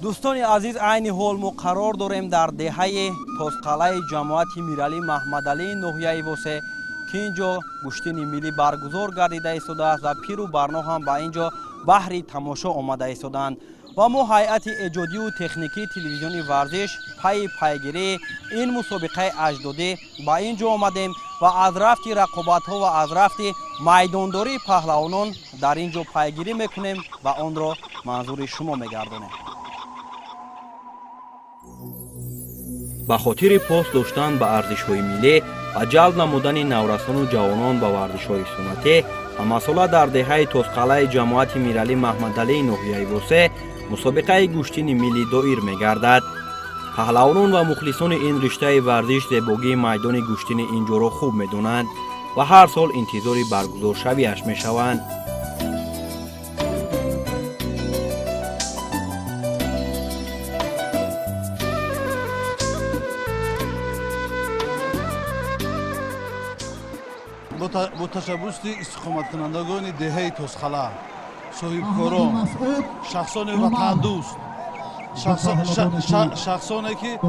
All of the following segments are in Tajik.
دوستان عزیز، عین حال ما قرار داریم در دهه تازقلعه جماعت امیرعلی محمدعلی ناحیه وسه که اینجا گشتین ملی برگزار گردیده ایستاده است و پیر و برنا هم به اینجا بهر تماشا آمده ایستادند و ما هیئت ایجادی و تکنیکی تلویزیونی ورزش پیگیری این مسابقه اجدادی به اینجا آمدیم و از رفت رقابت ها و از رفت میدانداری پهلوانان در اینجا پیگیری میکنیم و آن را منظور شما میگردانیم. به خاطر پاس داشتن به ارزش‌های ملی و جلب نمودن نورسان و جوانان به ورزش‌های سنتی و مسئله در دهه تازقلعه جماعت امیرعلی محمدعلی ناحیه وسه مسابقه گشتین ملی دایر می‌گردد. پهلوانان و مخلصان این رشته ورزش زیبایی میدان گشتین اینجا را خوب می‌دانند و هر سال انتظار برگزار شویش می‌شوند. با تشبوس استقامت کنندگان دهه تازقلعه، صاحبکاران، شخصان وطن دوست، شخصانی که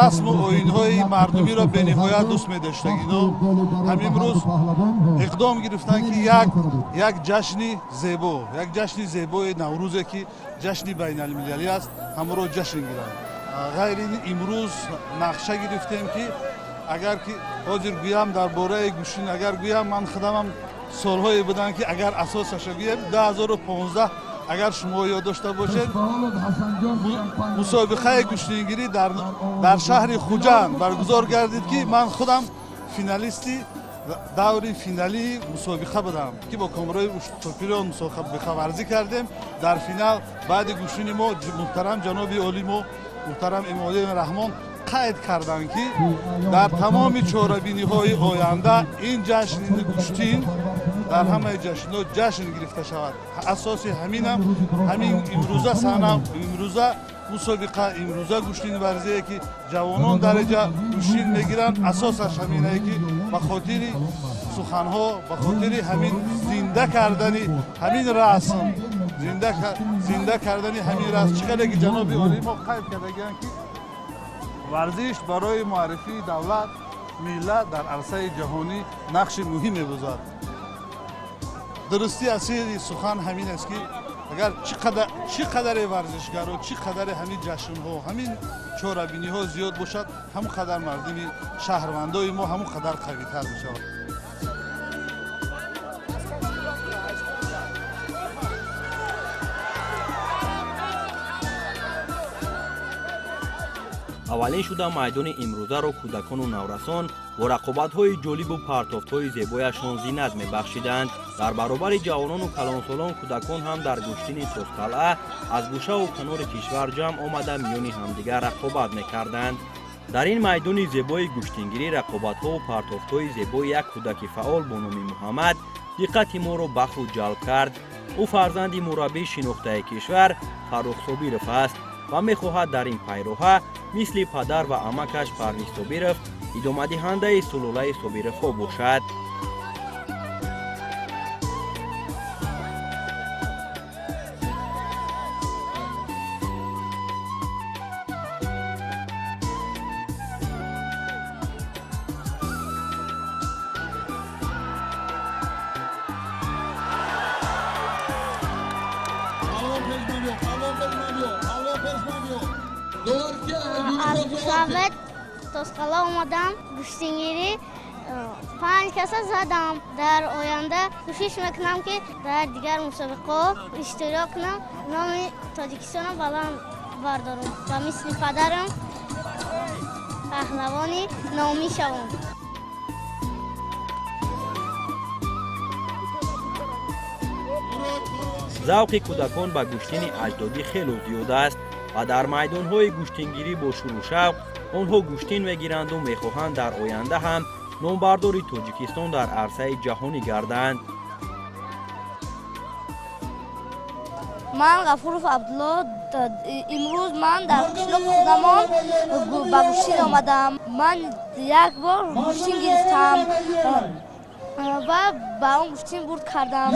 رسم و آیین‌های مردمی را به نهایت دوست می‌داشتند، همین امروز اقدام گرفتند که یک جشن زیبای نوروز که جشن بین‌المللی است، همه را جشن گیرند. غیر این امروز نقشه گرفتیم که اگر که حاضر گویم درباره گوشین، اگر گویم من خدمم سالهای بودن که اگر اساسش گویم 2015 اگر شما یاد داشته باشید مسابقه گوشتینگیری در شهر خوجند برگزار گردید که من خودم فینالیستی دوری فینالی مسابقه بودم که با کامرای توپیران مسابقه ورزی کردیم. در فینال بعد گوشین ما محترم جناب عالی ما محترم امامی رحمان قید کردند که در تمام چهاربینی‌های آینده این جشن گوشتین در همه جشن‌ها جشن گرفته شود. اساس همین امروزه صحنه امروزه مسابقه امروزه گوشتین ورزی که جوانان درجه گوشتین میگیرند اساسش همینه که به خاطر سخن‌ها به خاطر همین زنده کردن همین رسم زنده کردن همین رسم چقدر که جناب عالی ما قید کردند که ورزش برای معرفی دولت ملت در عرصه جهانی نقش مهمی بازد. درستی اصلی سخن همین است که اگر چقدر ورزشگر و چقدر همین جشن ها همین چهاربینی ها زیاد باشد همون قدر مردمی شهروندای ما همون قدر قوی تر میشود. اولین شده میدان امروزه را کودکان و نورسان با رقابت‌های جالب و پرتافت‌های زیبایشان زینت می‌بخشیدند. در برابر جوانان و کلانسالان کودکان هم در گشتین تازقلعه از گوشه و کنار کشور جمع آمده میان همدیگر رقابت می‌کردند. در این میدان زیبای گشتینگیری رقابت‌ها و پرتافت‌های زیبای یک کودک فعال با نام محمد دقت ما را به خود جلب کرد. او فرزند مربی شناخته کشور فروخ صابرов است و می‌خواهد در این پیراه مثل پدر و عمکش پرویز صابرов ادامه دهنده سلاله صابرовها باشد. Тосқала омадам гӯштингирӣ 5 каса задам. Дар оянда кӯшиш мекунам ки дар дигар мусобиқаҳо иштирок кунам, номи Тоҷикистона баланд бардорам ва мисли падарам паҳлавони номӣ шавам. завқи кӯдакон ба гӯштини аҷдодӣ хело зиёд аст ва дар майдонҳои гӯштингирӣ бо шӯру шавқ онҳо гӯштин мегиранду мехоҳанд дар оянда ҳам номбардори Тоҷикистон дар арсаи ҷаҳонӣ гарданд. ман Ғафуров Абдулло, имрӯз ман дар қишлоқи худамон ба гӯштин омадам. Ман як бор гӯштин гирифтам ва ба он гӯштин бурд кардам.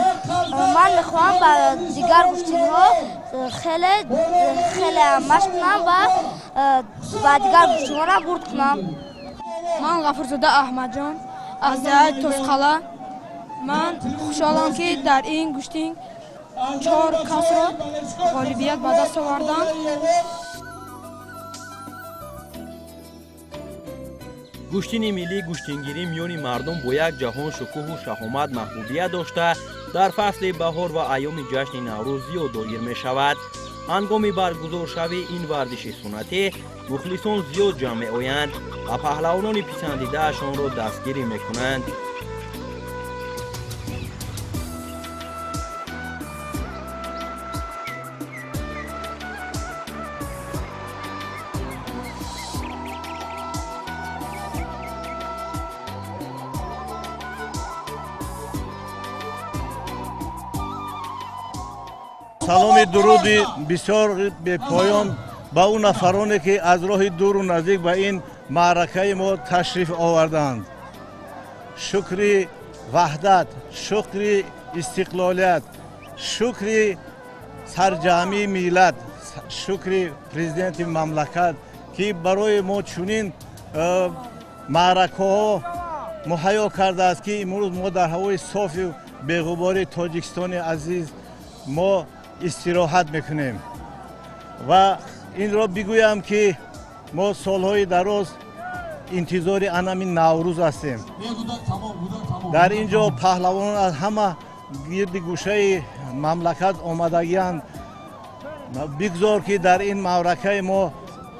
Ман мехоҳам ба дигар гӯштинҳо хеле машқ кунам ва ба дигар гӯштинҳоам бурд кунам. ман Ғафурзода Аҳмадҷон аз ҷаҳати Тосқала. ман хушҳолам ки дар ин гӯштин 4 касро ғолибият ба даст овардам. гӯштини миллӣ гӯштингирӣ миёни мардум бо як ҷаҳон шукӯҳу шаҳомат маҳбубият дошта дар фасли баҳор ва айёми ҷашни наврӯз зиёд доир мешавад. ҳангоми баргузоршавии ин варзиши суннатӣ мухлисон зиёд ҷамъ меоянд ва паҳлавонони писандидаашонро дастгирӣ мекунанд. саломи дуруди бисёр бепоён ба ӯ нафароне ки аз роҳи дуру наздик ба ин маъракаи мо ташриф оварданд. шукри ваҳдат, шукри истиқлолият, шукри сарҷамъии миллат, шукри президенти мамлакат ки барои мо чунин маъракаҳо муҳайё кардааст ки имрӯз мо дар ҳавои софи беғубори Тоҷикистони азиз мо истироҳат мекунем. ва инро бигӯям ки мо солҳои дароз интизори анами наврӯз ҳастем. дар ин ҷо паҳлавонон аз ҳама гирди гӯшаи мамлакат омадагиянд. бигзор ки дар ин маъракаи мо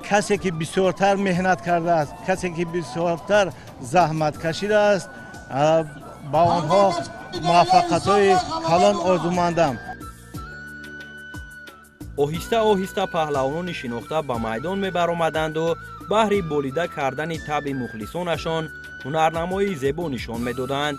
касе ки бисёртар меҳнат кардааст, касе ки бисёртар заҳмат кашидааст, ба онҳо муваффақиятҳои калон орзумандам. оҳиста оҳиста паҳлавонони шинохта ба майдон мебаромаданду баҳри болида кардани табъи мухлисонашон ҳунарнамоии зебо нишон медоданд.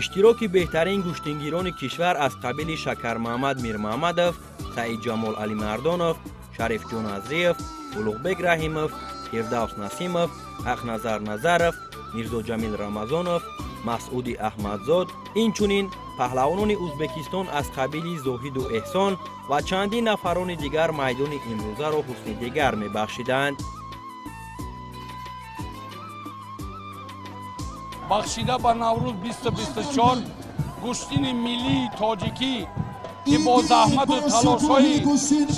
иштироки беҳтарин гӯштингирони кишвар аз қабили Шакар Маҳмад Мирмаҳмадов, Саид Ҷамол Алимардонов, Шарифҷон Азриев, Улуғбек Раҳимов, Фирдавс Насимов, Ақназар Назаров, Мирзо Ҷамил Рамазонов, Масъуди Аҳмадзод, инчунин паҳлавонони Ӯзбекистон аз қабили Зоҳиду Эҳсон ва чандин нафарони дигар майдони имрӯзаро ҳусни дигар мебахшиданд. бахшида ба Наврӯз 2024 гӯштини миллии тоҷикӣ ки бо заҳмату талошҳои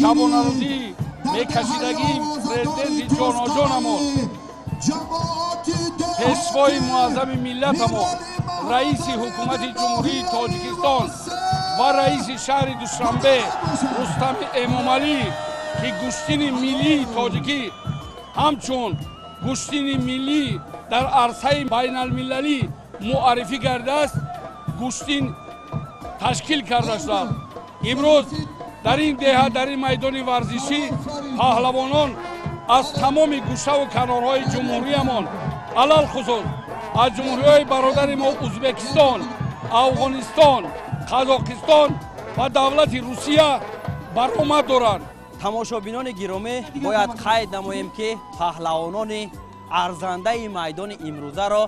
шабонарӯзӣ мекашидагии президенти ҷоноҷонамон, пешвои муаззами миллатамон, раиси ҳукумати ҷумҳурии Тоҷикистон ва раиси шаҳри Душанбе Рустами Эмомалӣ ки гӯштини миллии тоҷикӣ ҳамчун гӯштини миллӣ дар арсаи байналмилалӣ муаррифӣ гардааст, гӯштин ташкил карда шудааст. имрӯз дар ин деҳа, дар ин майдони варзишӣ паҳлавонон аз тамоми гӯшаву канорҳои ҷумҳуриямон, алалхусус аз ҷумҳуриҳои бародари мо Ӯзбекистон, Афғонистон, Қазоқистон ва давлати Русия баромад доранд. тамошобинони гиромӣ, бояд қайд намоем ки паҳлавонони арзандаи майдони имрӯзаро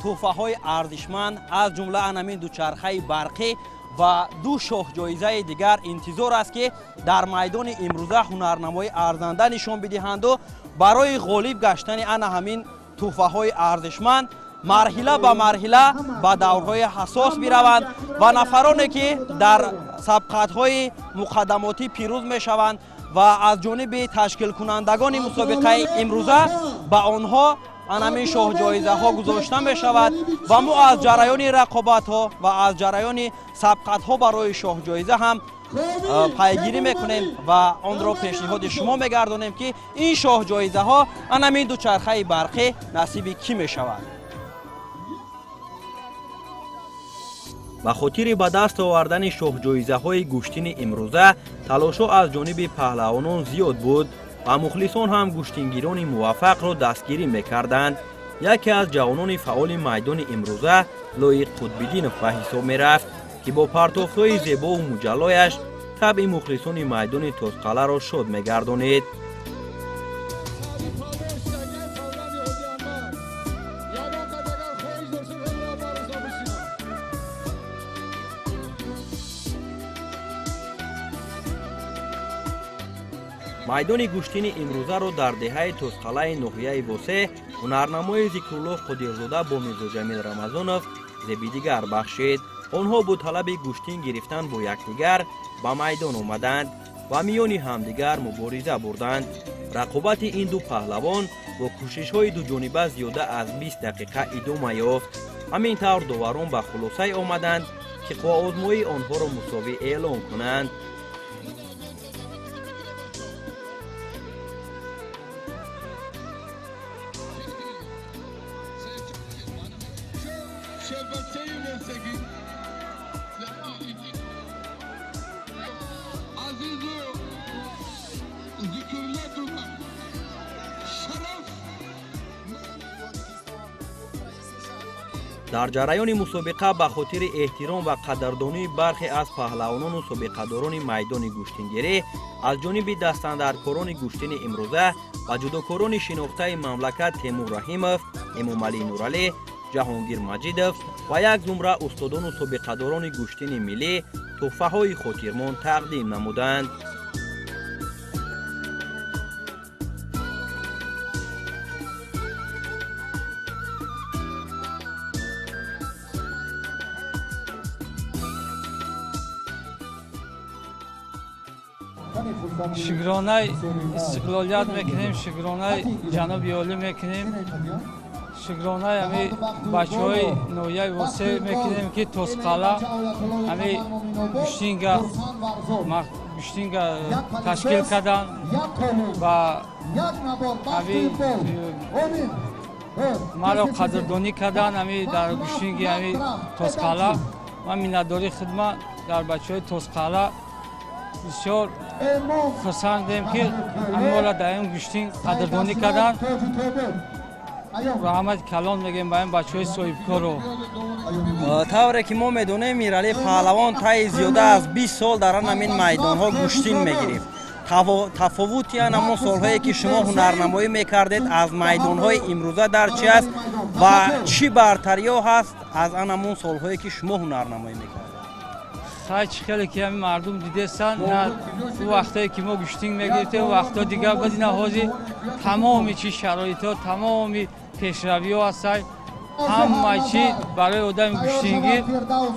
тӯҳфаҳои арзишманд аз ҷумла анамин дучархаи барқӣ ва 2 шоҳҷоизаи дигар интизор аст ки дар майдони имрӯза ҳунарнамои арзанда нишон бидиҳанду барои ғолиб гаштани ана ҳамин тӯҳфаҳои арзишманд марҳила ба марҳила ба даврҳои ҳассос бираванд ва нафароне ки дар сабқатҳои муқаддамотӣ пирӯз мешаванд و از جانب تشکیل کنندگان مسابقه امروزه به آنها انمی شاه جایزه ها گذاشته می شود و ما از جریان رقابت ها و از جریان سبقت ها برای شاه جایزه هم پیگیری میکنیم و آن را پیشنهاد شما میگردانیم که این شاه جایزه ها انمی دوچرخه برقی نصیب کی می شود. به خاطر به دست آوردن شاه جایزه های گوشتین امروزه تلاش از جانب پهلوانان زیاد بود و مخلصان هم گوشتینگیران موفق را دستگیری میکردند. یکی از جوانان فعال میدان امروزه لایق قطب‌الدین به حساب میرفت که با پرتاب‌های زیبا و مجلایش طبع مخلصان میدان تازقلعه را شاد میگردانید. میدان گوشتین امروزه را در دهه تازقلعه ناحیه واسه هنرنمای ذکرالله قدیرزاده با میرزا جمیل رمضانوف زبیدیگر بخشید. آنها با طلب گوشتین گرفتن با یکدیگر به میدان آمدند و میان همدیگر مبارزه بردند. رقابت این دو پهلوان با کوشش‌های دو جانبه زیاده از 20 دقیقه ادامه یافت. همین طور داوران به خلاصه آمدند که قوآزمایی آنها را مساوی اعلام کنند. در جریان مسابقه به خاطر احترام و قدردانی برخی از پهلوانان و سابقه‌داران میدان گوشتینگیری از جانب دستاندرکاران گوشتین امروزه و جداکاران شناخته مملکت تیمور رحیموف، امامعلی نورعلی، جهانگیر مجیدوف و یک زمره استادان و سابقه‌داران گوشتین ملی تحفه‌های خاطرمان تقدیم نمودند. شکرانه استقلالیت میکنیم، شکرانه جناب عالی میکنیم، شکرانه همی بچه های نویه واسه میکنیم که تازقلعه همی گوشتینگا تشکیل کردن و همی مرا قدردانی کردن همی در گوشتینگی همی تازقلعه و مینداری خدمت در بچه های تازقلعه بسیار خرسندیم که همه در این گوشتین قدردانی کردن. رحمت کلان میگیم با این بچه های صاحبکار رو. طوری که ما میدونیم میرعلی پهلوان طی زیاده از 20 سال در همین میدان ها گوشتین میگرفت. تفاوتی همون سالهایی که شما هنرنمایی میکردید از میدان های امروزه در چی است و چی برتری ها هست از همون سالهایی که شما هنرنمایی میکردید؟ خیلی که همین مردم دیدستن نه تو وقتایی که ما گوشتین میگرفتیم و وقتا دیگه بدین حاضی تمامی چی شرایط ها تمامی پیشروی ها هست همه چی برای آدم گوشتینگی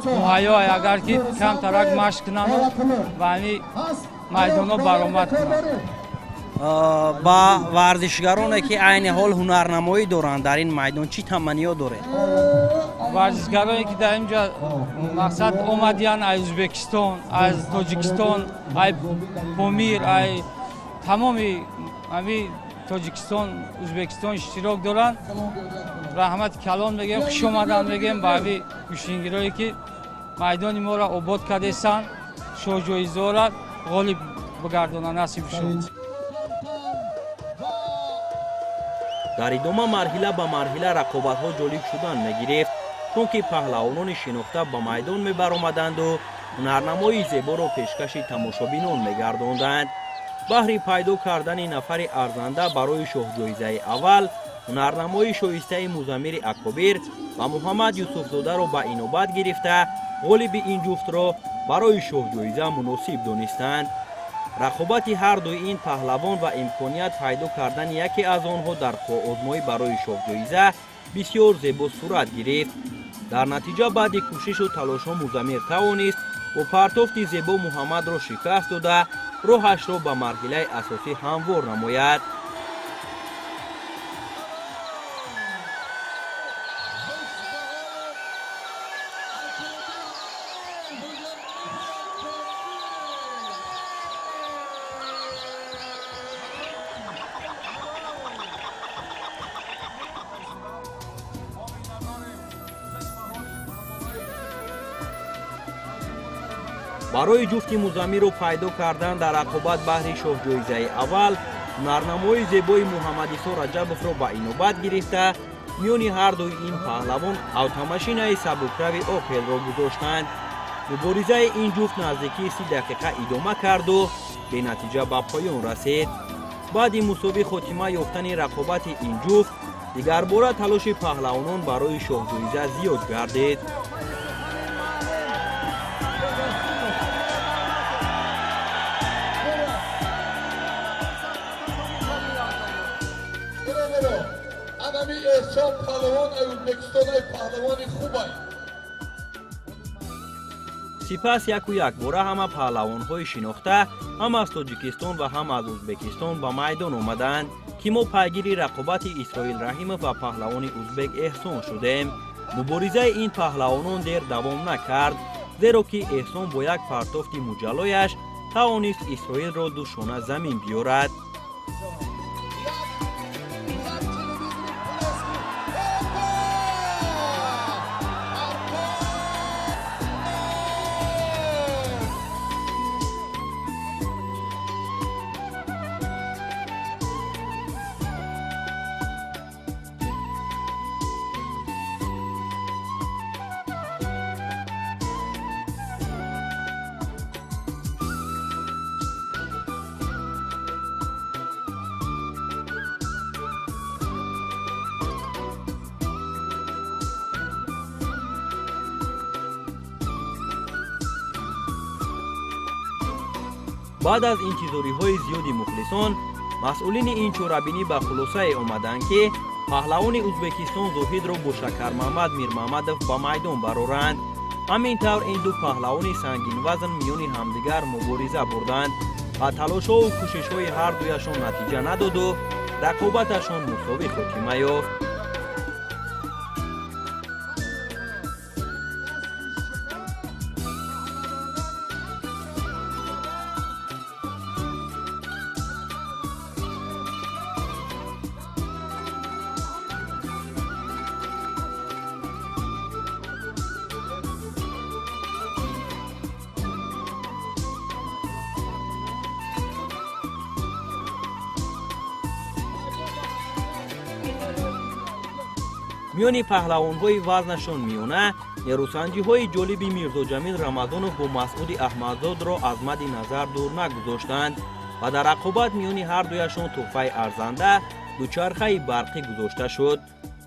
مهیا اگر که کم ترک مشق کنن و همین میدان ها برآمد کنن. با ورزشگرانی که عین حال هنرنمایی دارند در این میدان چی تمنیا داره؟ ورزشگرانی که در اینجا مقصد آمدین از ازبکستان، از تاجیکستان، از پامیر، از تمامی همین تاجیکستان، ازبکستان اشتراک دارند. رحمت کلان میگیم، خوش آمدن میگیم با همین گوشتینگیرایی که میدان ما را آباد کرده‌اند. شاه جایزه را غالب بگردانند نصیب شد. در ادامه مرحله به مرحله رقابت ها جالب شدن میگرفت چون که پهلوانان شناخته به میدان میبرآمدند و هنرنمایی زیبا را پیشکش تماشابینان میگرداندند. بهر پیدا کردن نفر ارزنده برای شاه جایزه اول هنرنمای شایسته مزمیر اکابر و محمد یوسف زاده را به اینوبت گرفته غالب این جفت را برای شاه جایزه مناسب دانستند. رقابت هر دوی این پهلوان و امکانیت پیدا کردن یکی از آنها در قوآزمایی برای شاه جایزه بسیار زیبا صورت گرفت. در نتیجه بعد کوشش و تلاش ها مزمیر توانست و پرتافت زیبا محمد را شکست داده роҳашро ба марҳилаи асосӣ ҳамвор намояд. барои ҷуфти Музаммирро пайдо кардан дар рақобат баҳри шоҳҷоизаи аввал ҳунарнамои зебои Муҳаммадисо Раҷабовро ба инобат гирифта, миёни ҳардуи ин паҳлавон автомашинаи сабукрави «Опелро» гузоштанд. муборизаи ин ҷуфт наздикии 30 дақиқа идома карду бенатиҷа ба поён расид. баъди мусови хотима ёфтани рақобати ин ҷуфт дигарбора талоши паҳлавонон барои шоҳҷоиза зиёд гардид. сипас яку як бора ҳама паҳлавонҳои шинохта ҳам аз Тоҷикистон ва ҳам аз Ӯзбекистон ба майдон омаданд ки мо пайгири рақобати Исроил Раҳимов ва паҳлавони ӯзбек Эҳсон шудем. муборизаи ин паҳлавонон дер давом накард, зеро ки Эҳсон бо як партофти муҷаллояш тавонист Исроилро душона замин биёрад. баъд аз интизориҳои зиёди мухлисон масъулини ин чорабинӣ ба хулосае омаданд ки паҳлавони Ӯзбекистон Зоҳидро бо Шакармаҳмад Мирмаҳмадов ба майдон бароранд. ҳамин тавр ин ду паҳлавони сангинвазн миёни ҳамдигар мубориза бурданд ва талошҳову кӯшишҳои ҳардуяшон натиҷа надоду рақобаташон мусовӣ хотима ёфт. миёни паҳлавонҳои вазнашон миёна нерӯсанҷиҳои ҷолиби Мирзоҷамил Рамазонов бо Масъуди Аҳмадзодро аз мадди назар дур нагузоштанд ва дар рақобат миёни ҳардуяшон тӯҳфаи арзанда дучархаи барқӣ гузошта шуд.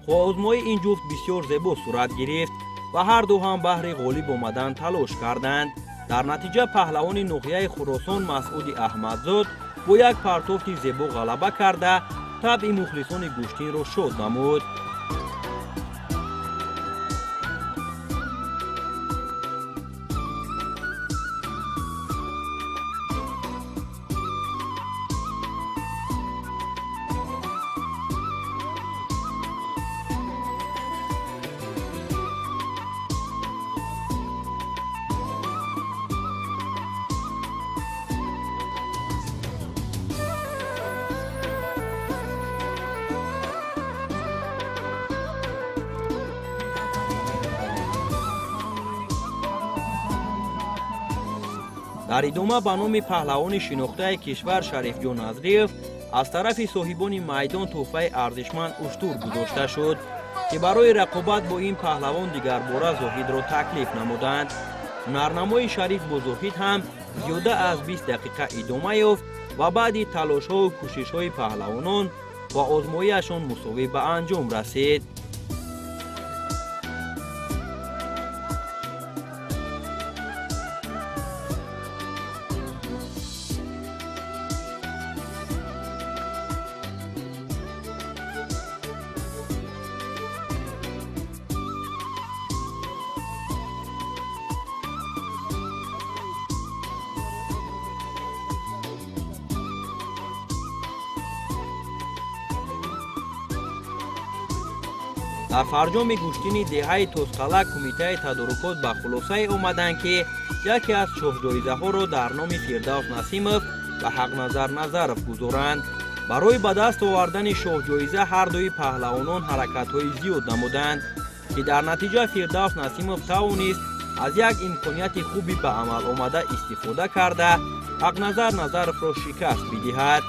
хоҳозмои ин ҷуфт бисёр зебо сурат гирифт ва ҳарду ҳам баҳри ғолиб омадан талош карданд. дар натиҷа паҳлавони ноҳияи Хуросон Масъуди Аҳмадзод бо як партофти зебо ғалаба карда табъи мухлисони гӯштинро шод намуд. дар идома ба номи паҳлавони шинохтаи кишвар Шарифҷон Назриев аз тарафи соҳибони майдон тӯҳфаи арзишманд уштур гузошта шуд ки барои рақобат бо ин паҳлавон дигарбора Зоҳидро таклиф намуданд. ҳунарнамои Шариф бо Зоҳид ҳам зиёда аз 20 дақиқа идома ёфт ва баъди талошҳову кӯшишҳои паҳлавонон ба озмоияшон мусовӣ ба анҷом расид. дар фарҷоми гӯштини деҳаи Тӯсқала кумитаи тадорукот ба хулосае омаданд, ки яке аз шоҳҷоизаҳоро дар номи Фирдавс Насимов ва Ҳақназар Назаров гузоранд. барои ба даст овардани шоҳҷоиза ҳардуи паҳлавонон ҳаракатҳои зиёд намуданд, ки дар натиҷа Фирдавс Насимов тавонист аз як имконияти хуби ба амал омада истифода карда Ҳақназар Назаровро шикаст бидиҳад.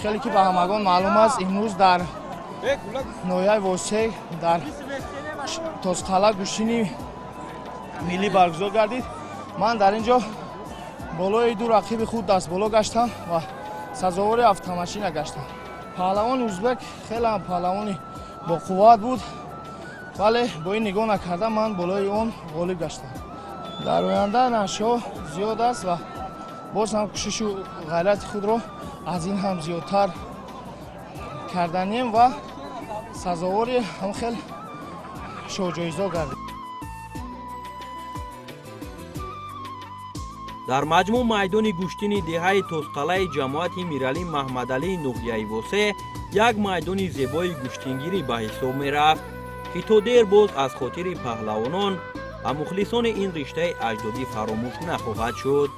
خیلی که به همگان معلوم است امروز در نویای واسه در توسقلا گوشتنی ملی برگزار گردید. من در اینجا بالای دو رقیب خود دست بالا گشتم و سزاوار автомашина گشتم. پهلوان ازبک خیلی هم پهلوانی با قوت بود، ولی با این نگاه نکرده من بالای اون غالب گشتم. در آینده نشو زیاد است و باز هم کوشش و غیرت خود رو از این هم زیادتر کردنیم و سزاواری هم خیلی شوجایزا گردیم. дар маҷмӯъ майдони гӯштини деҳаи Тӯсқалаи ҷамоати Миралӣ Маҳмадалии Нуғияи Восе як майдони зебои гӯштингирӣ ба ҳисоб мерафт, ки то дер боз аз хотири паҳлавонон ва мухлисони ин риштаи аҷдодӣ фаромӯш нахоҳад шуд.